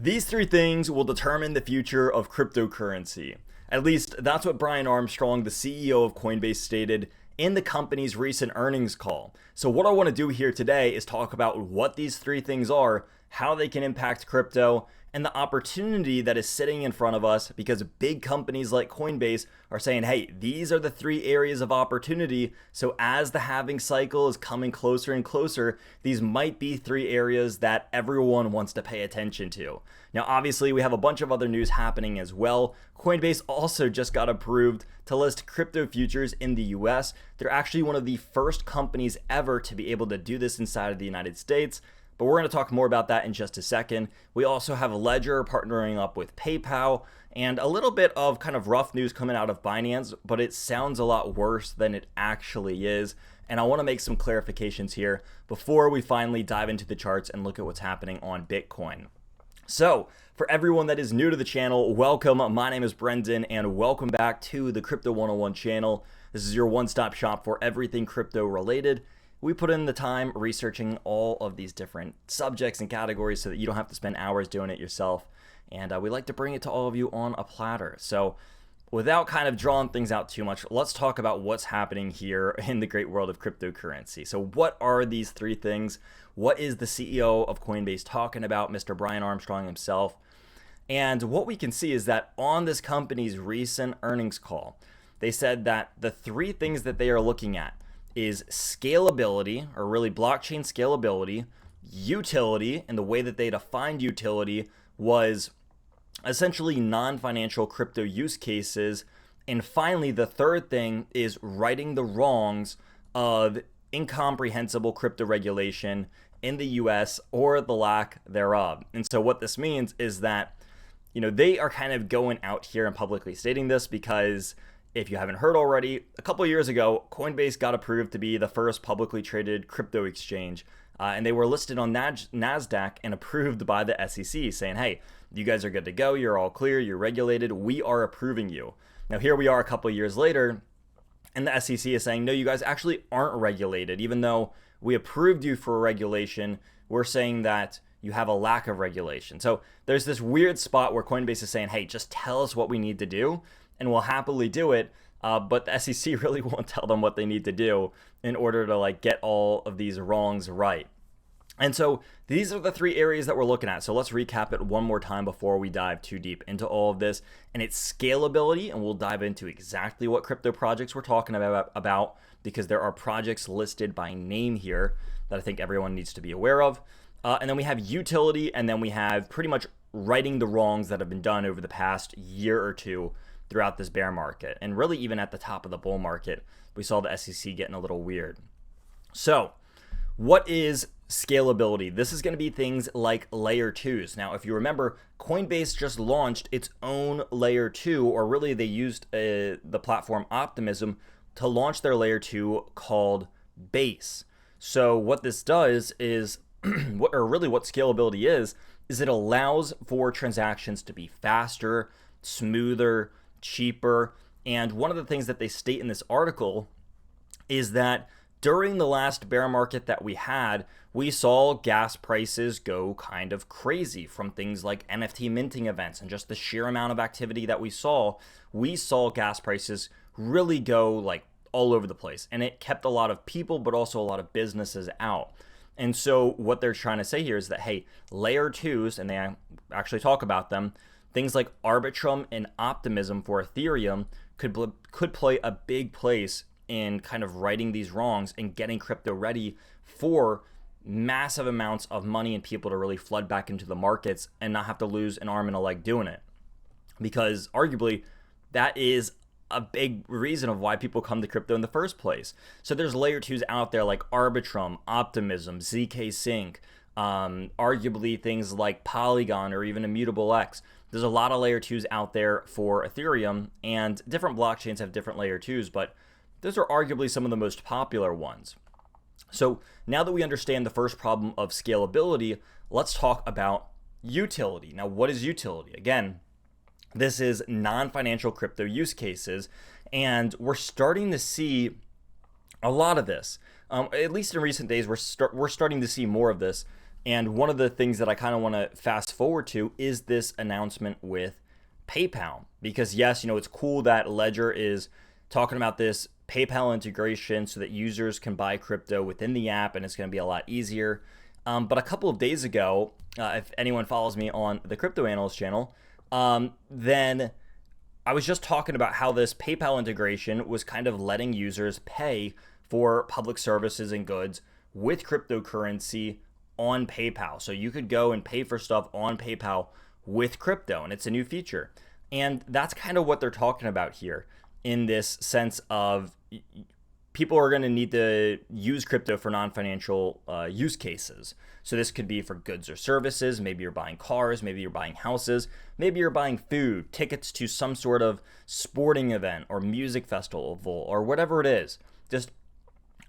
These three things will determine the future of cryptocurrency. At least that's what Brian Armstrong, the CEO of Coinbase, stated in the company's recent earnings call. So what I want to do here today is talk about what these three things are, how they can impact crypto, and the opportunity that is sitting in front of us because big companies like Coinbase are saying, hey, these are the three areas of opportunity. So as the halving cycle is coming closer and closer, these might be three areas that everyone wants to pay attention to. Now, obviously, we have a bunch of other news happening as well. Coinbase also just got approved to list crypto futures in the US. They're actually one of the first companies ever to be able to do this inside of the United States. But we're going to talk more about that in just a second. We also have Ledger partnering up with PayPal and a little bit of kind of rough news coming out of Binance, but it sounds a lot worse than it actually is. And I want to make some clarifications here before we finally dive into the charts and look at what's happening on Bitcoin. So, for everyone that is new to the channel, welcome. My name is Brendan and welcome back to the Crypto 101 channel. This is your one-stop shop for everything crypto related. We put in the time researching all of these different subjects and categories so that you don't have to spend hours doing it yourself. And we like to bring it to all of you on a platter. So without kind of drawing things out too much, let's talk about what's happening here in the great world of cryptocurrency. So what are these three things? What is the CEO of Coinbase talking about, Mr. Brian Armstrong himself? And what we can see is that on this company's recent earnings call, they said that the three things that they are looking at is scalability, or really blockchain scalability, utility, and the way that they defined utility was essentially non-financial crypto use cases, and finally the third thing is righting the wrongs of incomprehensible crypto regulation in the US or the lack thereof. And so what this means is that, they are kind of going out here and publicly stating this because if you haven't heard already, a couple of years ago, Coinbase got approved to be the first publicly traded crypto exchange. And they were listed on NASDAQ and approved by the SEC saying, hey, you guys are good to go. You're all clear. You're regulated. We are approving you. Now, here we are a couple of years later, and the SEC is saying, no, you guys actually aren't regulated. Even though we approved you for regulation, we're saying that you have a lack of regulation. So there's this weird spot where Coinbase is saying, hey, just tell us what we need to do, and we'll happily do it, but the SEC really won't tell them what they need to do in order to get all of these wrongs right. And so these are the three areas that we're looking at. So let's recap it one more time before we dive too deep into all of this. And it's scalability, and we'll dive into exactly what crypto projects we're talking about because there are projects listed by name here that I think everyone needs to be aware of. And then we have utility, and then we have pretty much righting the wrongs that have been done over the past year or two throughout this bear market. And really even at the top of the bull market, we saw the SEC getting a little weird. So what is scalability? This is going to be things like layer 2s. Now, if you remember, Coinbase just launched its own layer 2, or really they used the platform Optimism to launch their layer 2 called Base. So what this does is, what scalability is it allows for transactions to be faster, smoother, cheaper. And one of the things that they state in this article is that during the last bear market that we had, we saw gas prices go kind of crazy from things like NFT minting events and just the sheer amount of activity that we saw gas prices really go all over the place. And it kept a lot of people, but also a lot of businesses out. And so what they're trying to say here is that, hey, layer 2s, and they actually talk about them, things like Arbitrum and Optimism for Ethereum could play a big place in kind of righting these wrongs and getting crypto ready for massive amounts of money and people to really flood back into the markets and not have to lose an arm and a leg doing it. Because arguably, that is a big reason of why people come to crypto in the first place. So there's layer 2s out there like Arbitrum, Optimism, ZK Sync, arguably things like Polygon or even Immutable X. There's a lot of layer 2s out there for Ethereum, and different blockchains have different layer 2s, but those are arguably some of the most popular ones. So now that we understand the first problem of scalability, let's talk about utility. Now, what is utility? Again, this is non-financial crypto use cases, and we're starting to see a lot of this. At least in recent days, we're starting to see more of this And one of the things that I kind of want to fast forward to is this announcement with PayPal. Because yes, it's cool that Ledger is talking about this PayPal integration so that users can buy crypto within the app and it's going to be a lot easier. But a couple of days ago, if anyone follows me on the Crypto Analyst channel, then I was just talking about how this PayPal integration was kind of letting users pay for public services and goods with cryptocurrency on PayPal. So you could go and pay for stuff on PayPal with crypto, and it's a new feature. And that's kind of what they're talking about here in this sense of people are going to need to use crypto for non-financial use cases. So this could be for goods or services. Maybe you're buying cars, maybe you're buying houses, maybe you're buying food, tickets to some sort of sporting event or music festival or whatever it is. Just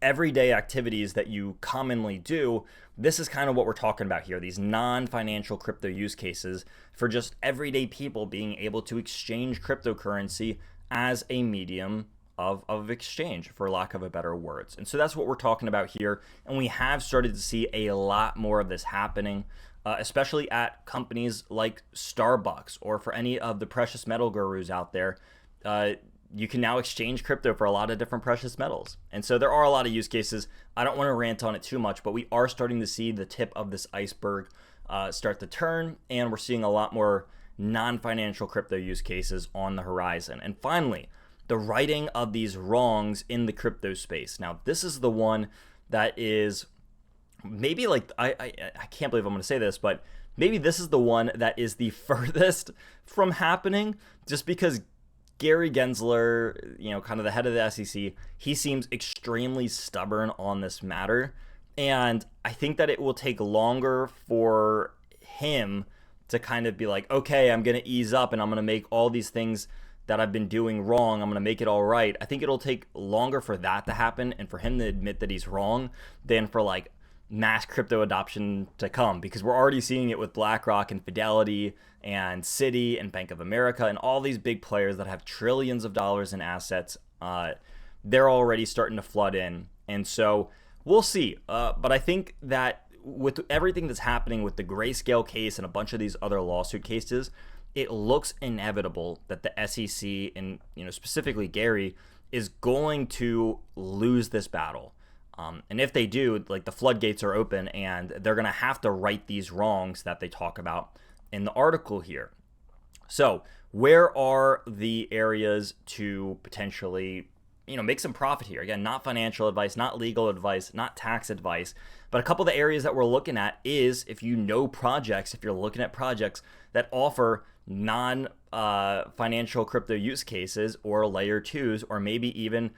everyday activities that you commonly do. This is kind of what we're talking about here, these non-financial crypto use cases for just everyday people being able to exchange cryptocurrency as a medium of exchange, for lack of a better words. And so that's what we're talking about here. And we have started to see a lot more of this happening, especially at companies like Starbucks or for any of the precious metal gurus out there. You can now exchange crypto for a lot of different precious metals. And so there are a lot of use cases. I don't want to rant on it too much, but we are starting to see the tip of this iceberg start to turn, and we're seeing a lot more non-financial crypto use cases on the horizon. And finally, the righting of these wrongs in the crypto space. Now, this is the one that is maybe like, I can't believe I'm going to say this, but maybe this is the one that is the furthest from happening, just because Gary Gensler, kind of the head of the SEC, he seems extremely stubborn on this matter. And I think that it will take longer for him to kind of be like, okay, I'm going to ease up and I'm going to make all these things that I've been doing wrong, I'm going to make it all right. I think it'll take longer for that to happen and for him to admit that he's wrong than for like mass crypto adoption to come, because we're already seeing it with BlackRock and Fidelity and Citi and Bank of America and all these big players that have trillions of dollars in assets. They're already starting to flood in. And so we'll see. But I think that with everything that's happening with the Grayscale case and a bunch of these other lawsuit cases, it looks inevitable that the SEC and specifically Gary is going to lose this battle. And if they do, like, the floodgates are open and they're going to have to right these wrongs that they talk about in the article here. So where are the areas to potentially make some profit here? Again, not financial advice, not legal advice, not tax advice, but a couple of the areas that we're looking at is if you're looking at projects that offer non-financial crypto use cases or layer twos, or maybe even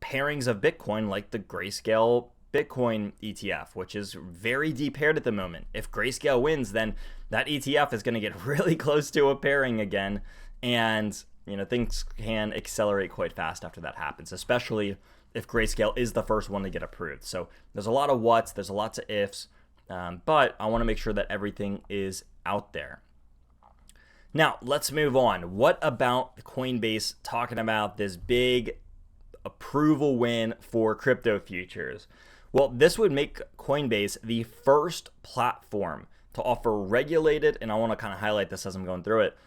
pairings of Bitcoin like the Grayscale Bitcoin ETF, which is very deep paired at the moment. If Grayscale wins, then that ETF is going to get really close to a pairing again. And things can accelerate quite fast after that happens, especially if Grayscale is the first one to get approved. So there's a lot of whats, there's lots of ifs, but I want to make sure that everything is out there. Now, let's move on. What about Coinbase talking about this big approval win for crypto futures? Well, this would make Coinbase the first platform to offer regulated, and I want to kind of highlight this as I'm going through it.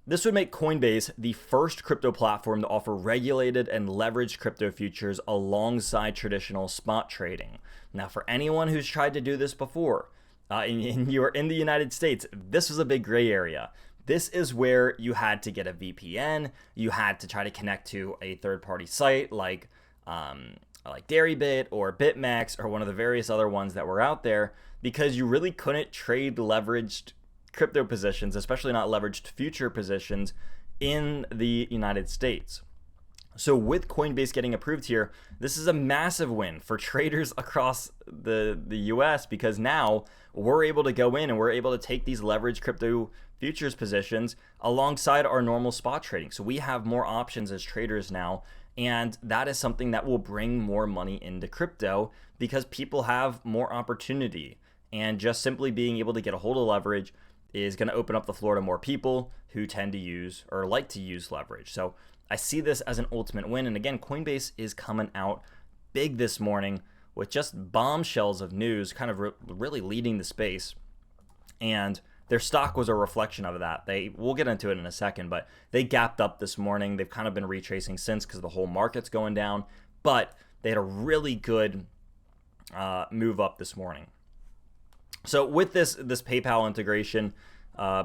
This would make Coinbase the first crypto platform to offer regulated and leveraged crypto futures alongside traditional spot trading. Now, for anyone who's tried to do this before, and you're in the United States, this was a big gray area. This is where you had to get a VPN, you had to try to connect to a third-party site like Deribit or BitMEX or one of the various other ones that were out there, because you really couldn't trade leveraged crypto positions, especially not leveraged future positions in the United States. So with Coinbase getting approved here, this is a massive win for traders across the US, because now we're able to go in and we're able to take these leveraged crypto futures positions alongside our normal spot trading. So we have more options as traders now, and that is something that will bring more money into crypto because people have more opportunity, and just simply being able to get a hold of leverage is going to open up the floor to more people who tend to use or like to use leverage. So I see this as an ultimate win. And again, Coinbase is coming out big this morning with just bombshells of news, kind of really leading the space. And their stock was a reflection of that. We'll get into it in a second, but they gapped up this morning. They've kind of been retracing since because the whole market's going down, but they had a really good move up this morning. So with this PayPal integration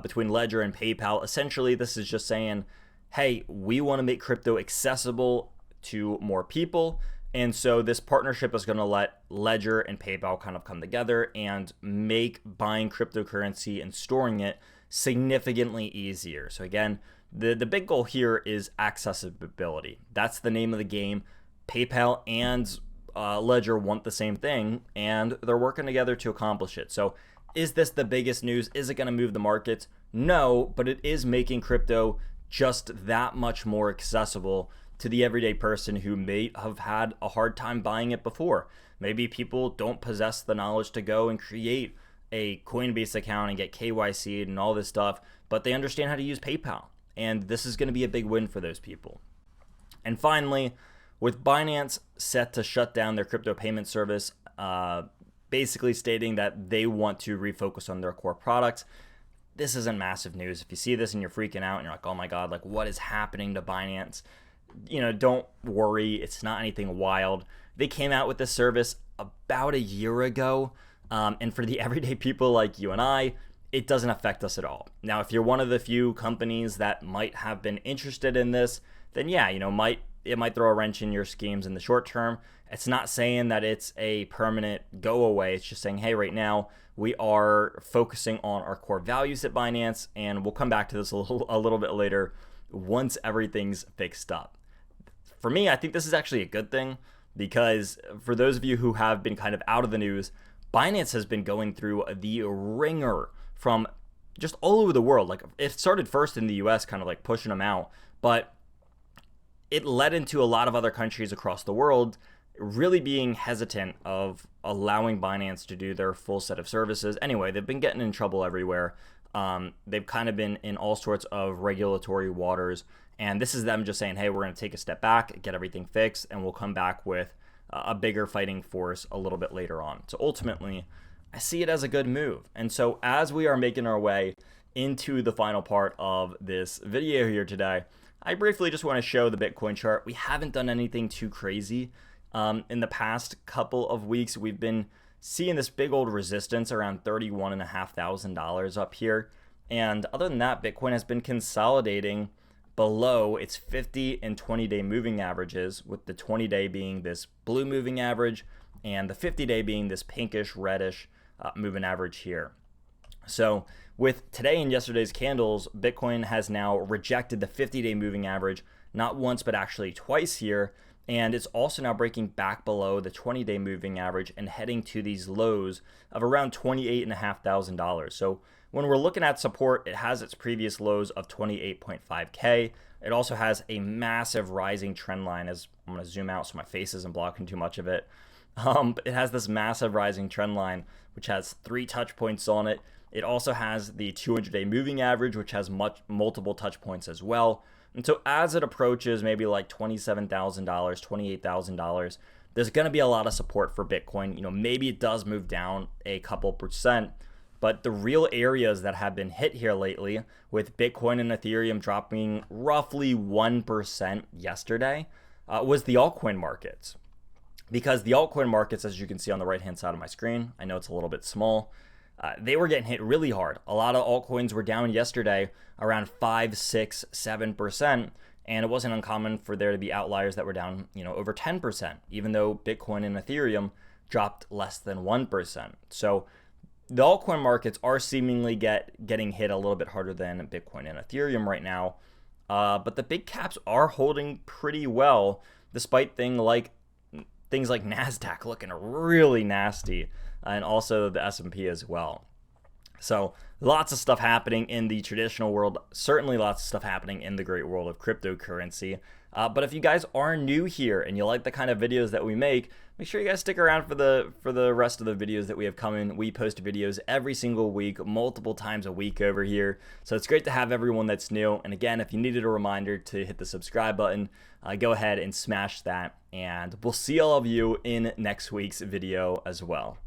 between Ledger and PayPal, essentially this is just saying, hey, we want to make crypto accessible to more people. And so this partnership is going to let Ledger and PayPal kind of come together and make buying cryptocurrency and storing it significantly easier. So again, the big goal here is accessibility. That's the name of the game. PayPal and Ledger want the same thing, and they're working together to accomplish it. So is this the biggest news? Is it going to move the markets? No, but it is making crypto just that much more accessible to the everyday person who may have had a hard time buying it before. Maybe people don't possess the knowledge to go and create a Coinbase account and get KYC'd and all this stuff, but they understand how to use PayPal. And this is going to be a big win for those people. And finally, with Binance set to shut down their crypto payment service, basically stating that they want to refocus on their core products, this isn't massive news. If you see this and you're freaking out and you're like, oh my God, like what is happening to Binance? Don't worry. It's not anything wild. They came out with this service about a year ago. And for the everyday people like you and I, it doesn't affect us at all. Now, if you're one of the few companies that might have been interested in this, then yeah, it might throw a wrench in your schemes in the short term. It's not saying that it's a permanent go away. It's just saying, hey, right now we are focusing on our core values at Binance, and we'll come back to this a little bit later once everything's fixed up. For me, I think this is actually a good thing, because for those of you who have been kind of out of the news, Binance has been going through the ringer from just all over the world. Like, it started first in the US, kind of like pushing them out, but it led into a lot of other countries across the world really being hesitant of allowing Binance to do their full set of services. Anyway, they've been getting in trouble everywhere. They've kind of been in all sorts of regulatory waters. And this is them just saying, hey, we're going to take a step back, get everything fixed, and we'll come back with a bigger fighting force a little bit later on. So ultimately, I see it as a good move. And so as we are making our way into the final part of this video here today, I briefly just want to show the Bitcoin chart. We haven't done anything too crazy. In the past couple of weeks, we've been seeing this big old resistance around $31,500 up here. And other than that, Bitcoin has been consolidating below its 50 and 20-day moving averages, with the 20-day being this blue moving average and the 50-day being this pinkish reddish moving average here. So with today and yesterday's candles, Bitcoin has now rejected the 50-day moving average, not once but actually twice here, and it's also now breaking back below the 20-day moving average and heading to these lows of around $28,500. So when we're looking at support, it has its previous lows of 28.5K. It also has a massive rising trend line. As I'm going to zoom out so my face isn't blocking too much of it. It has this massive rising trend line, which has 3 touch points on it. It also has the 200-day moving average, which has multiple touch points as well. And so as it approaches maybe like $27,000, $28,000, there's going to be a lot of support for Bitcoin. Maybe it does move down a couple percent, but the real areas that have been hit here lately, with Bitcoin and Ethereum dropping roughly 1% yesterday, was the altcoin markets. Because the altcoin markets, as you can see on the right-hand side of my screen, I know it's a little bit small, they were getting hit really hard. A lot of altcoins were down yesterday around 5, 6, 7%, and it wasn't uncommon for there to be outliers that were down, over 10%, even though Bitcoin and Ethereum dropped less than 1%. So the altcoin markets are seemingly getting hit a little bit harder than Bitcoin and Ethereum right now, but the big caps are holding pretty well, despite things like NASDAQ looking really nasty, and also the S&P as well. So lots of stuff happening in the traditional world, certainly lots of stuff happening in the great world of cryptocurrency. But if you guys are new here and you like the kind of videos that we make sure you guys stick around for the rest of the videos that we have coming. We post videos every single week, multiple times a week over here. So it's great to have everyone that's new. And again, if you needed a reminder to hit the subscribe button, go ahead and smash that. And we'll see all of you in next week's video as well.